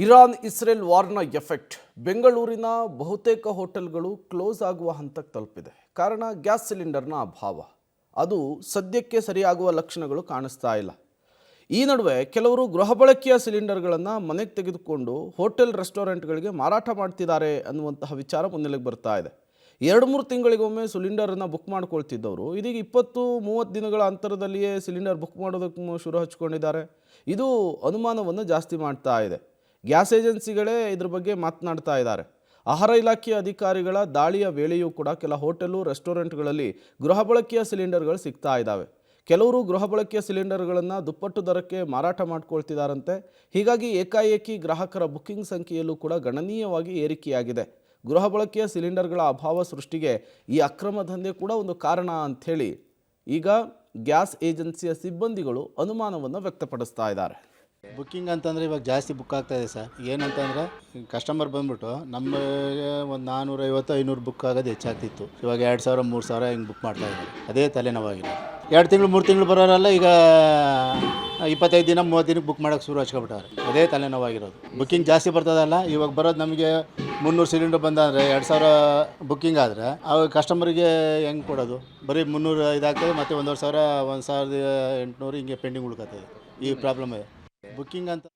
Iran Israel ವಾರ್ನ effect ಬೆಂಗಳೂರಿನ ಬಹುತೇಕ ಹೋಟೆಲ್ಗಳು ಕ್ಲೋಸ್ ಆಗುವ ಹಂತಕ್ಕೆ ತಲುಪಿದೆ. ಕಾರಣ ಗ್ಯಾಸ್ ಸಿಲಿಂಡರ್ನ ಅಭಾವ. ಅದು ಸದ್ಯಕ್ಕೆ ಸರಿಯಾಗುವ ಲಕ್ಷಣಗಳು ಕಾಣಿಸ್ತಾ ಇಲ್ಲ. ಈ ನಡುವೆ ಕೆಲವರು ಗೃಹ ಬಳಕೆಯ ಸಿಲಿಂಡರ್ಗಳನ್ನು ಮನೆಗೆ ತೆಗೆದುಕೊಂಡು ಹೋಟೆಲ್ ರೆಸ್ಟೋರೆಂಟ್ಗಳಿಗೆ ಮಾರಾಟ ಮಾಡ್ತಿದ್ದಾರೆ ಅನ್ನುವಂತಹ ವಿಚಾರ ಮುನ್ನೆಲೆಗೆ ಬರ್ತಾ ಇದೆ. 2-3 ತಿಂಗಳಿಗೊಮ್ಮೆ ಸಿಲಿಂಡರನ್ನು ಬುಕ್ ಮಾಡ್ಕೊಳ್ತಿದ್ದವರು ಇದೀಗ 20-30 ದಿನಗಳ ಅಂತರದಲ್ಲಿಯೇ ಸಿಲಿಂಡರ್ ಬುಕ್ ಮಾಡೋದಕ್ಕೆ ಶುರು ಹಚ್ಕೊಂಡಿದ್ದಾರೆ. ಇದು ಅನುಮಾನವನ್ನು ಜಾಸ್ತಿ ಮಾಡ್ತಾ ಇದೆ. ಗ್ಯಾಸ್ ಏಜೆನ್ಸಿಗಳೇ ಇದ್ರ ಬಗ್ಗೆ ಮಾತನಾಡ್ತಾ ಇದ್ದಾರೆ. ಆಹಾರ ಇಲಾಖೆಯ ಅಧಿಕಾರಿಗಳ ದಾಳಿಯ ವೇಳೆಯೂ ಕೂಡ ಕೆಲ ಹೋಟೆಲು ರೆಸ್ಟೋರೆಂಟ್ಗಳಲ್ಲಿ ಗೃಹ ಬಳಕೆಯ ಸಿಲಿಂಡರ್ಗಳು ಸಿಗ್ತಾ ಇದ್ದಾವೆ. ಕೆಲವರು ಗೃಹ ಬಳಕೆಯ ಸಿಲಿಂಡರ್ಗಳನ್ನು ದುಪ್ಪಟ್ಟು ದರಕ್ಕೆ ಮಾರಾಟ ಮಾಡ್ಕೊಳ್ತಿದ್ದಾರಂತೆ. ಹೀಗಾಗಿ ಏಕಾಏಕಿ ಗ್ರಾಹಕರ ಬುಕ್ಕಿಂಗ್ ಸಂಖ್ಯೆಯಲ್ಲೂ ಕೂಡ ಗಣನೀಯವಾಗಿ ಏರಿಕೆಯಾಗಿದೆ. ಗೃಹ ಬಳಕೆಯ ಸಿಲಿಂಡರ್ಗಳ ಅಭಾವ ಸೃಷ್ಟಿಗೆ ಈ ಅಕ್ರಮ ದಂಧೆ ಕೂಡ ಒಂದು ಕಾರಣ ಅಂಥೇಳಿ ಈಗ ಗ್ಯಾಸ್ ಏಜೆನ್ಸಿಯ ಸಿಬ್ಬಂದಿಗಳು ಅನುಮಾನವನ್ನು ವ್ಯಕ್ತಪಡಿಸ್ತಾ ಇದ್ದಾರೆ. ಬುಕ್ಕಿಂಗ್ ಅಂತಂದರೆ ಇವಾಗ ಜಾಸ್ತಿ ಬುಕ್ ಆಗ್ತಾಯಿದೆ ಸರ್. ಏನಂತಂದರೆ ಕಸ್ಟಮರ್ ಬಂದ್ಬಿಟ್ಟು ನಮಗೆ ಒಂದು 450-500 ಬುಕ್ ಆಗೋದು ಹೆಚ್ಚಾಗ್ತಿತ್ತು. ಇವಾಗ 2000 3000 ಹಿಂಗೆ ಬುಕ್ ಮಾಡ್ತಾಯಿದ್ದಾರೆ. ಅದೇ ತಲೆನೋವಾಗಿದೆ. 2 ತಿಂಗಳು 3 ತಿಂಗಳು ಬರೋರೆಲ್ಲ ಈಗ 25 ದಿನ 30 ದಿನಕ್ಕೆ ಬುಕ್ ಮಾಡೋಕ್ಕೆ ಶುರು ಹಚ್ಕೊಬಿಟ್ಟವ್ರೆ. ಅದೇ ತಲೆನೋವಾಗಿರೋದು. ಬುಕ್ಕಿಂಗ್ ಜಾಸ್ತಿ ಬರ್ತದಲ್ಲ, ಇವಾಗ ಬರೋದು ನಮಗೆ 300 ಸಿಲಿಂಡರ್ ಬಂದಾದರೆ 2000 ಬುಕ್ಕಿಂಗ್ ಆದರೆ ಅವಾಗ ಕಸ್ಟಮರಿಗೆ ಹೆಂಗೆ ಕೊಡೋದು? ಬರೀ 300 ಇದಾಗ್ತದೆ, ಮತ್ತು 1500 1800 ಹಿಂಗೆ ಪೆಂಡಿಂಗ್ ಉಳ್ಕೊತದೆ. ಈ ಪ್ರಾಬ್ಲಮ್ ಇದೆ ಬುಕ್ಕಿಂಗ್ ಅಂತ.